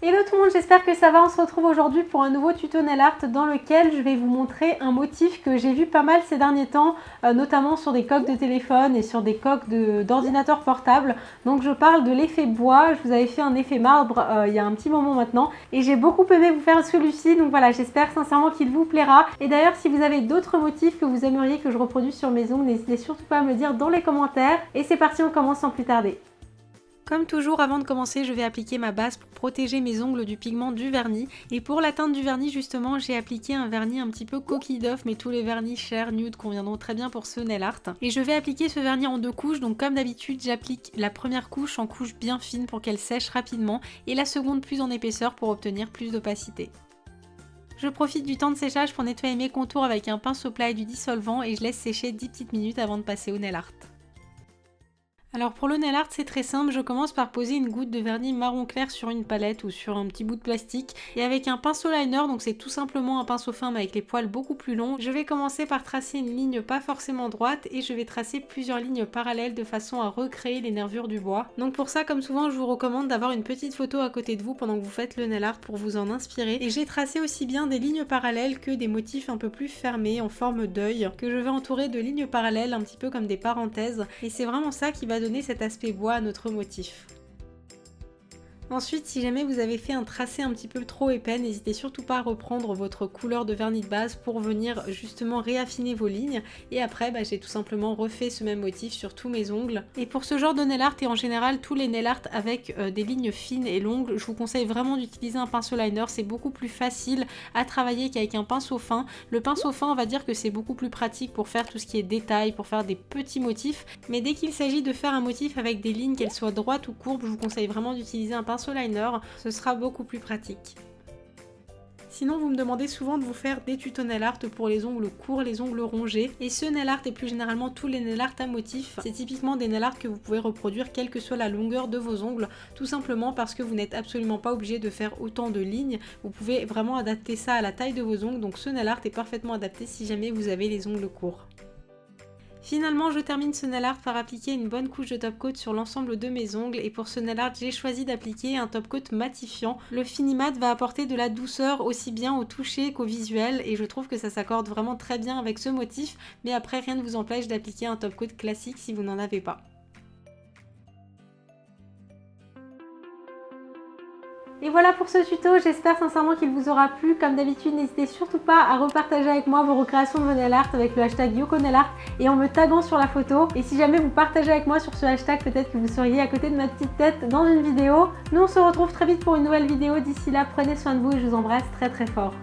Hello tout le monde, j'espère que ça va. On se retrouve aujourd'hui pour un nouveau tuto nail art dans lequel je vais vous montrer un motif que j'ai vu pas mal ces derniers temps, notamment sur des coques de téléphone et sur des coques d'ordinateur portable. Donc je parle de l'effet bois. Je vous avais fait un effet marbre il y a un petit moment maintenant et j'ai beaucoup aimé vous faire celui-ci. Donc voilà, j'espère sincèrement qu'il vous plaira. Et d'ailleurs, si vous avez d'autres motifs que vous aimeriez que je reproduise sur mes ongles, n'hésitez surtout pas à me le dire dans les commentaires. Et c'est parti, on commence sans plus tarder. Comme toujours, avant de commencer, je vais appliquer ma base pour protéger mes ongles du pigment du vernis. Et pour la teinte du vernis, justement, j'ai appliqué un vernis un petit peu coquille d'œuf, mais tous les vernis Share Nude conviendront très bien pour ce nail art. Et je vais appliquer ce vernis en 2 couches, donc comme d'habitude, j'applique la première couche en couche bien fine pour qu'elle sèche rapidement, et la seconde plus en épaisseur pour obtenir plus d'opacité. Je profite du temps de séchage pour nettoyer mes contours avec un pinceau plat et du dissolvant, et je laisse sécher 10 petites minutes avant de passer au nail art. Alors pour le nail art, c'est très simple, je commence par poser une goutte de vernis marron clair sur une palette ou sur un petit bout de plastique et avec un pinceau liner, donc c'est tout simplement un pinceau fin mais avec les poils beaucoup plus longs, je vais commencer par tracer une ligne pas forcément droite et je vais tracer plusieurs lignes parallèles de façon à recréer les nervures du bois. Donc pour ça, comme souvent, je vous recommande d'avoir une petite photo à côté de vous pendant que vous faites le nail art pour vous en inspirer. Et j'ai tracé aussi bien des lignes parallèles que des motifs un peu plus fermés en forme d'œil que je vais entourer de lignes parallèles un petit peu comme des parenthèses et c'est vraiment ça qui va donner cet aspect bois à notre motif. Ensuite, si jamais vous avez fait un tracé un petit peu trop épais, n'hésitez surtout pas à reprendre votre couleur de vernis de base pour venir justement réaffiner vos lignes. Et après, j'ai tout simplement refait ce même motif sur tous mes ongles. Et pour ce genre de nail art et en général tous les nail art avec des lignes fines et longues, je vous conseille vraiment d'utiliser un pinceau liner. C'est beaucoup plus facile à travailler qu'avec un pinceau fin. Le pinceau fin, on va dire que c'est beaucoup plus pratique pour faire tout ce qui est détail, pour faire des petits motifs. Mais dès qu'il s'agit de faire un motif avec des lignes, qu'elles soient droites ou courbes, je vous conseille vraiment d'utiliser un pinceau liner, ce sera beaucoup plus pratique. Sinon, vous me demandez souvent de vous faire des tutos nail art pour les ongles courts, les ongles rongés. Et ce nail art et plus généralement tous les nail art à motifs, c'est typiquement des nail art que vous pouvez reproduire quelle que soit la longueur de vos ongles, tout simplement parce que vous n'êtes absolument pas obligé de faire autant de lignes. Vous pouvez vraiment adapter ça à la taille de vos ongles, donc ce nail art est parfaitement adapté si jamais vous avez les ongles courts. Finalement, je termine ce nail art par appliquer une bonne couche de top coat sur l'ensemble de mes ongles et pour ce nail art, j'ai choisi d'appliquer un top coat matifiant. Le fini mat va apporter de la douceur aussi bien au toucher qu'au visuel et je trouve que ça s'accorde vraiment très bien avec ce motif, mais après rien ne vous empêche d'appliquer un top coat classique si vous n'en avez pas. Et voilà pour ce tuto, j'espère sincèrement qu'il vous aura plu. Comme d'habitude, n'hésitez surtout pas à repartager avec moi vos recréations de vos nail art avec le hashtag YokoNailArt et en me taguant sur la photo. Et si jamais vous partagez avec moi sur ce hashtag, peut-être que vous seriez à côté de ma petite tête dans une vidéo. Nous on se retrouve très vite pour une nouvelle vidéo. D'ici là, prenez soin de vous et je vous embrasse très très fort.